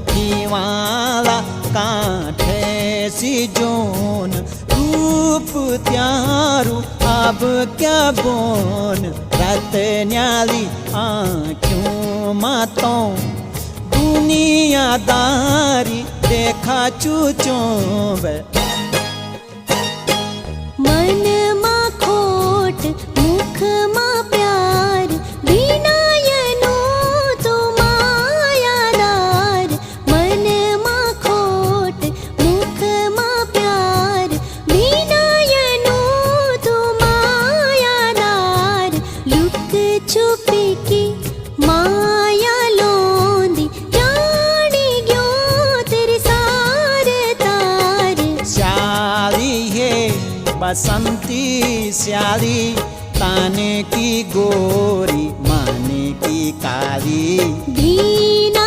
जीवाला कांठे सी जोन रूप त्यारू अब क्या बोन रतन्याली आँखों मातों दुनियादारी देखा चूचों मन मा खोट मुख मा प्यार विनयनो तो मायादार मन मा खोट मुख मा प्यार विनयनो तो मायादार लुक छुप की माया लोंदी जानी गयो तेरे सार तार श्याली है बसंती श्याली ताने की गोरी माने की काली भीना